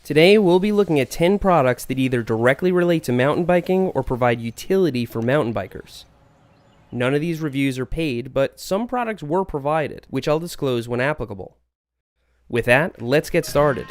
Today we'll be looking at 10 products that either directly relate to mountain biking or provide utility for mountain bikers. None of these reviews are paid, but some products were provided, which I'll disclose when applicable. With that, let's get started.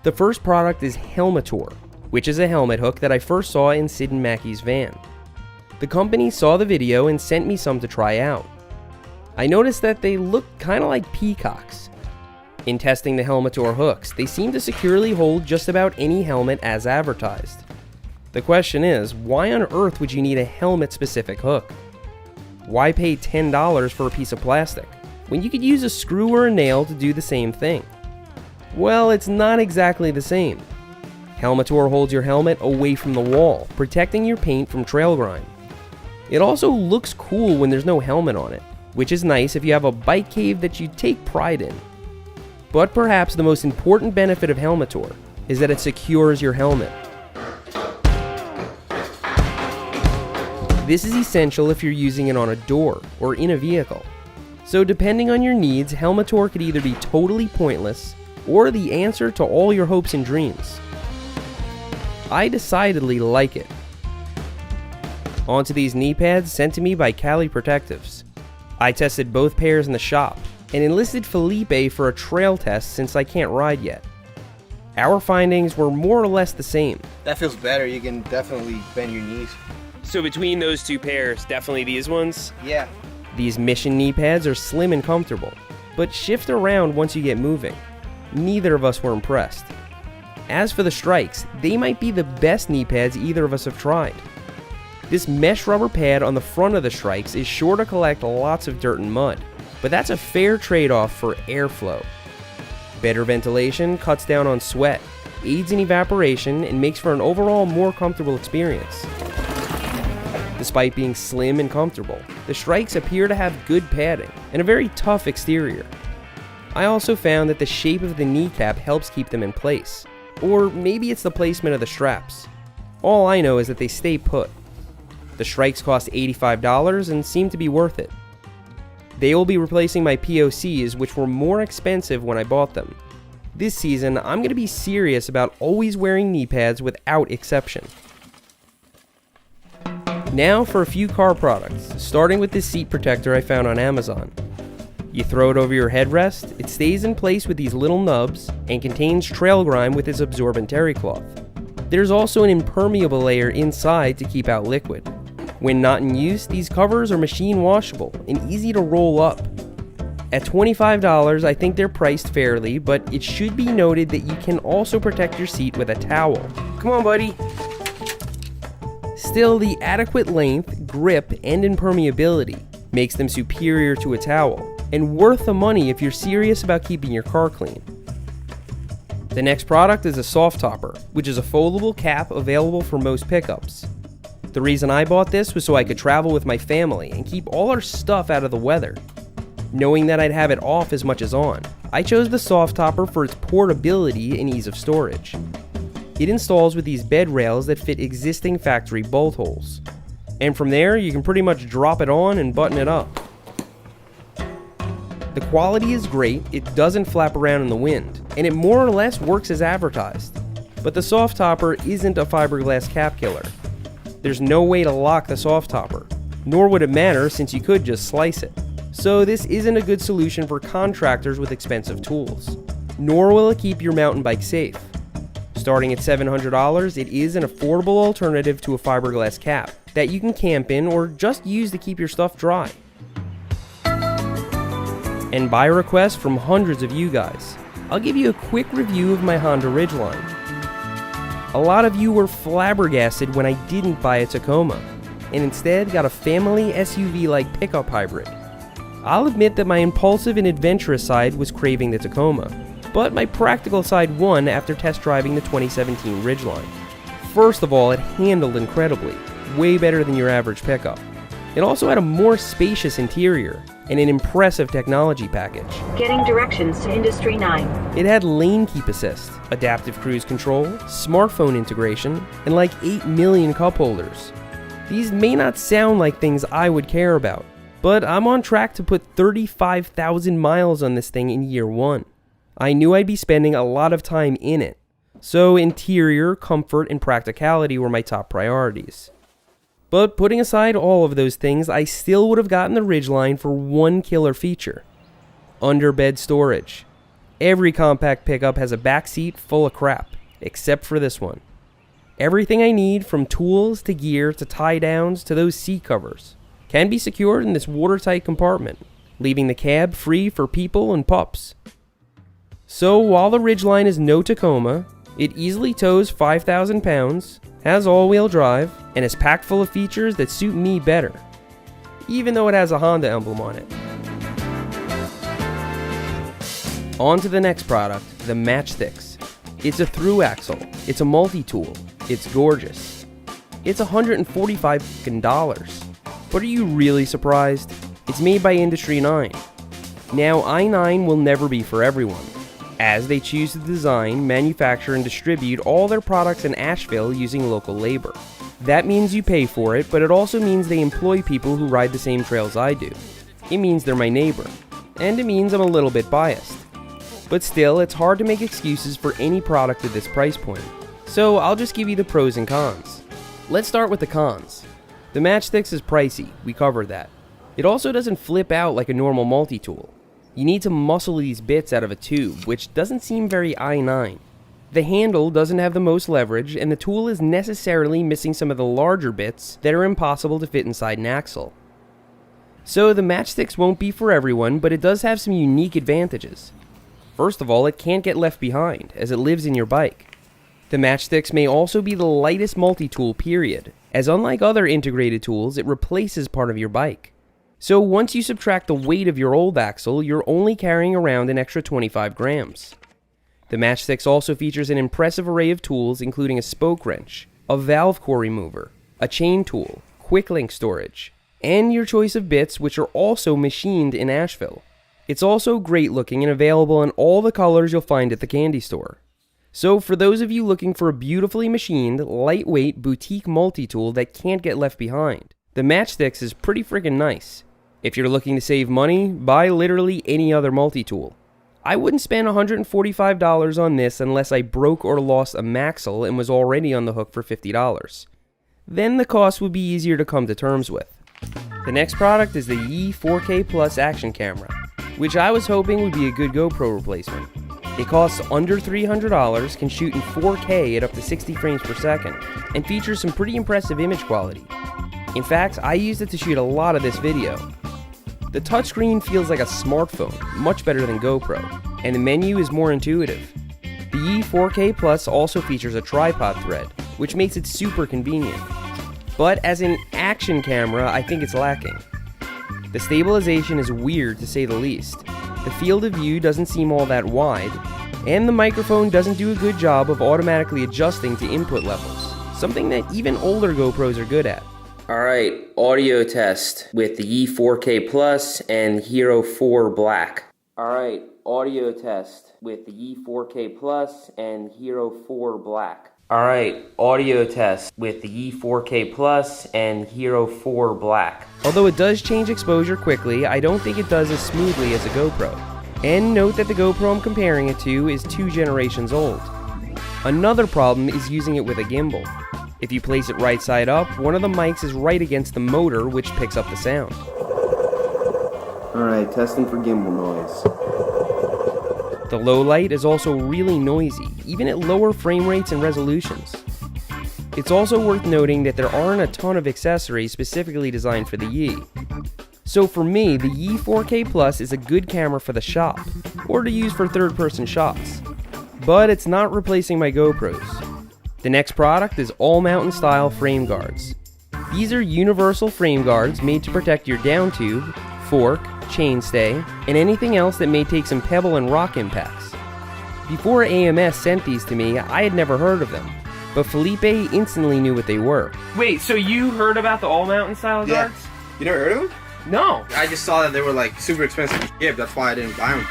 The first product is Helmetor, which is a helmet hook that I first saw in Sid and Mackey's van. The company saw the video and sent me some to try out. I noticed that they look kinda like peacocks. In testing the Helmetor hooks, they seem to securely hold just about any helmet as advertised. The question is, why on earth would you need a helmet-specific hook? Why pay $10 for a piece of plastic, when you could use a screw or a nail to do the same thing? Well, it's not exactly the same. Helmetor holds your helmet away from the wall, protecting your paint from trail grime. It also looks cool when there's no helmet on it, which is nice if you have a bike cave that you take pride in. But perhaps the most important benefit of Helmetor is that it secures your helmet. This is essential if you're using it on a door or in a vehicle. So depending on your needs, Helmetor could either be totally pointless or the answer to all your hopes and dreams. I decidedly like it. Onto these knee pads sent to me by Cali Protectives. I tested both pairs in the shop and enlisted Felipe for a trail test since I can't ride yet. Our findings were more or less the same. That feels better. You can definitely bend your knees. So between those two pairs, definitely these ones? Yeah. These Mission knee pads are slim and comfortable, but shift around once you get moving. Neither of us were impressed. As for the strikes, they might be the best knee pads either of us have tried. This mesh rubber pad on the front of the strikes is sure to collect lots of dirt and mud, but that's a fair trade-off for airflow. Better ventilation cuts down on sweat, aids in evaporation, and makes for an overall more comfortable experience. Despite being slim and comfortable, the strikes appear to have good padding and a very tough exterior. I also found that the shape of the kneecap helps keep them in place, or maybe it's the placement of the straps. All I know is that they stay put. The strikes cost $85 and seem to be worth it. They will be replacing my POCs, which were more expensive when I bought them. This season, I'm going to be serious about always wearing knee pads without exception. Now for a few car products, starting with this seat protector I found on Amazon. You throw it over your headrest, it stays in place with these little nubs, and contains trail grime with its absorbent terry cloth. There's also an impermeable layer inside to keep out liquid. When not in use, these covers are machine washable and easy to roll up. At $25, I think they're priced fairly, but it should be noted that you can also protect your seat with a towel. Come on, buddy! Still, the adequate length, grip, and impermeability makes them superior to a towel, and worth the money if you're serious about keeping your car clean. The next product is a soft topper, which is a foldable cap available for most pickups. The reason I bought this was so I could travel with my family and keep all our stuff out of the weather. Knowing that I'd have it off as much as on, I chose the soft topper for its portability and ease of storage. It installs with these bed rails that fit existing factory bolt holes. And from there, you can pretty much drop it on and button it up. The quality is great, it doesn't flap around in the wind, and it more or less works as advertised. But the soft topper isn't a fiberglass cap killer. There's no way to lock the soft topper, nor would it matter since you could just slice it. So this isn't a good solution for contractors with expensive tools, nor will it keep your mountain bike safe. Starting at $700, it is an affordable alternative to a fiberglass cap that you can camp in or just use to keep your stuff dry. And by request from hundreds of you guys, I'll give you a quick review of my Honda Ridgeline. A lot of you were flabbergasted when I didn't buy a Tacoma, and instead got a family SUV-like pickup hybrid. I'll admit that my impulsive and adventurous side was craving the Tacoma, but my practical side won after test driving the 2017 Ridgeline. First of all, it handled incredibly, way better than your average pickup. It also had a more spacious interior and an impressive technology package. Getting directions to Industry 9. It had lane keep assist, adaptive cruise control, smartphone integration, and like 8 million cup holders. These may not sound like things I would care about, but I'm on track to put 35,000 miles on this thing in year 1. I knew I'd be spending a lot of time in it, So interior, comfort, and practicality were my top priorities. But putting aside all of those things, I still would have gotten the Ridgeline for one killer feature: underbed storage. Every compact pickup has a back seat full of crap, except for this one. Everything I need, from tools to gear to tie downs to those seat covers, can be secured in this watertight compartment, leaving the cab free for people and pups. So while the Ridgeline is no Tacoma, it easily tows 5,000 pounds, has all-wheel drive, and is packed full of features that suit me better, even though it has a Honda emblem on it. On to the next product, the Matchsticks. It's a through axle, it's a multi-tool, it's gorgeous. It's $145. But are you really surprised? It's made by Industry 9. Now, i9 will never be for everyone, as they choose to design, manufacture, and distribute all their products in Asheville using local labor. That means you pay for it, but it also means they employ people who ride the same trails I do. It means they're my neighbor, and it means I'm a little bit biased. But still, it's hard to make excuses for any product at this price point. So I'll just give you the pros and cons. Let's start with the cons. The Matchsticks is pricey, we covered that. It also doesn't flip out like a normal multi-tool. You need to muscle these bits out of a tube, which doesn't seem very i9. The handle doesn't have the most leverage, and the tool is necessarily missing some of the larger bits that are impossible to fit inside an axle. So the Matchsticks won't be for everyone, but it does have some unique advantages. First of all, it can't get left behind, as it lives in your bike. The Matchsticks may also be the lightest multi-tool period, as unlike other integrated tools, it replaces part of your bike. So once you subtract the weight of your old axle, you're only carrying around an extra 25 grams. The Matchsticks also features an impressive array of tools, including a spoke wrench, a valve core remover, a chain tool, quick link storage, and your choice of bits, which are also machined in Asheville. It's also great looking and available in all the colors you'll find at the candy store. So for those of you looking for a beautifully machined, lightweight, boutique multi-tool that can't get left behind, the Matchsticks is pretty freaking nice. If you're looking to save money, buy literally any other multi-tool. I wouldn't spend $145 on this unless I broke or lost a Maxell and was already on the hook for $50. Then the cost would be easier to come to terms with. The next product is the Yi 4K Plus action camera, which I was hoping would be a good GoPro replacement. It costs under $300, can shoot in 4K at up to 60 frames per second, and features some pretty impressive image quality. In fact, I used it to shoot a lot of this video. The touchscreen feels like a smartphone, much better than GoPro, and the menu is more intuitive. The Yi 4K Plus also features a tripod thread, which makes it super convenient. But as an action camera, I think it's lacking. The stabilization is weird to say the least. The field of view doesn't seem all that wide, and the microphone doesn't do a good job of automatically adjusting to input levels, something that even older GoPros are good at. Alright, audio test with the Yi 4K Plus and Hero 4 Black. Alright, audio test with the Yi 4K Plus and Hero 4 Black. Alright, audio test with the Yi 4K Plus and Hero 4 Black. Although it does change exposure quickly, I don't think it does as smoothly as a GoPro. And note that the GoPro I'm comparing it to is 2 generations old. Another problem is using it with a gimbal. If you place it right side up, one of the mics is right against the motor, which picks up the sound. Alright, testing for gimbal noise. The low light is also really noisy, even at lower frame rates and resolutions. It's also worth noting that there aren't a ton of accessories specifically designed for the Yi. So for me, the Yi 4K Plus is a good camera for the shop, or to use for third-person shots. But it's not replacing my GoPros. The next product is all-mountain style frame guards. These are universal frame guards made to protect your down tube, fork, chainstay, and anything else that may take some pebble and rock impacts. Before AMS sent these to me, I had never heard of them, but Felipe instantly knew what they were. Wait, so you heard about the all-mountain style guards? You never heard of them? No. I just saw that they were like super expensive to ship, that's why I didn't buy them.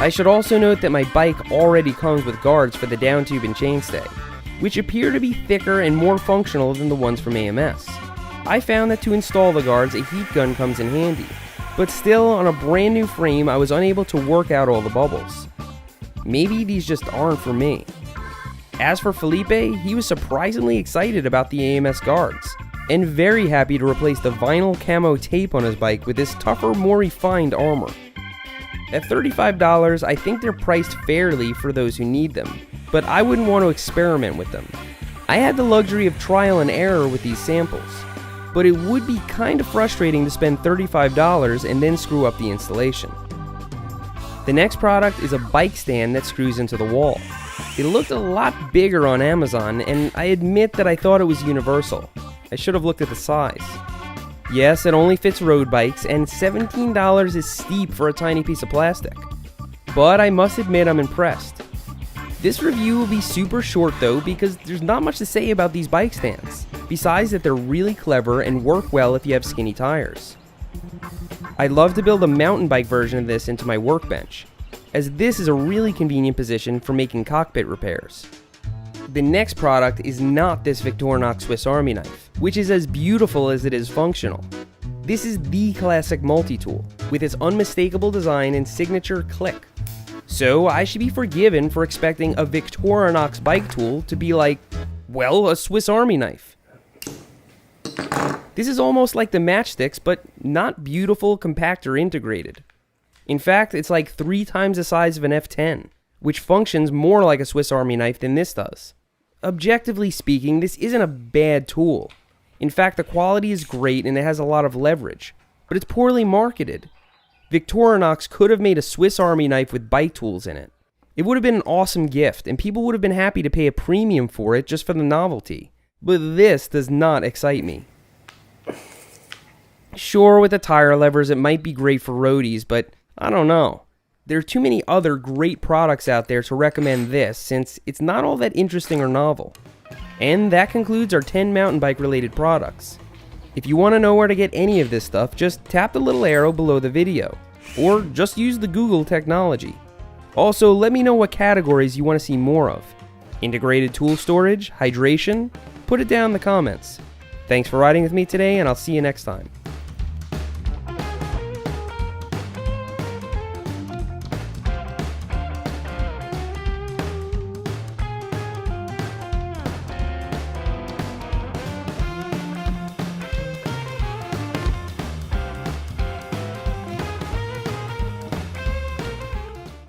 I should also note that my bike already comes with guards for the down tube and chainstay, which appear to be thicker and more functional than the ones from AMS. I found that to install the guards, a heat gun comes in handy. But still, on a brand new frame, I was unable to work out all the bubbles. Maybe these just aren't for me. As for Felipe, he was surprisingly excited about the AMS guards, and very happy to replace the vinyl camo tape on his bike with this tougher, more refined armor. At $35, I think they're priced fairly for those who need them, but I wouldn't want to experiment with them. I had the luxury of trial and error with these samples, but it would be kind of frustrating to spend $35 and then screw up the installation. The next product is a bike stand that screws into the wall. It looked a lot bigger on Amazon, and I admit that I thought it was universal. I should have looked at the size. Yes, it only fits road bikes, and $17 is steep for a tiny piece of plastic. But I must admit I'm impressed. This review will be super short though, because there's not much to say about these bike stands, besides that they're really clever and work well if you have skinny tires. I'd love to build a mountain bike version of this into my workbench, as this is a really convenient position for making cockpit repairs. The next product is not this Victorinox Swiss Army knife, which is as beautiful as it is functional. This is the classic multi-tool, with its unmistakable design and signature click. So I should be forgiven for expecting a Victorinox bike tool to be like, well, a Swiss Army knife. This is almost like the matchsticks, but not beautiful, compact, or integrated. In fact, it's like 3 times the size of an F10, which functions more like a Swiss Army knife than this does. Objectively speaking, this isn't a bad tool. In fact, the quality is great and it has a lot of leverage, but it's poorly marketed. Victorinox could have made a Swiss Army knife with bike tools in it. It would have been an awesome gift, and people would have been happy to pay a premium for it just for the novelty. But this does not excite me. Sure, with the tire levers it might be great for roadies, but I don't know. There are too many other great products out there to recommend this, since it's not all that interesting or novel. And that concludes our 10 mountain bike related products. If you want to know where to get any of this stuff, just tap the little arrow below the video, or just use the Google technology. Also, let me know what categories you want to see more of. Integrated tool storage, hydration, put it down in the comments. Thanks for riding with me today, and I'll see you next time.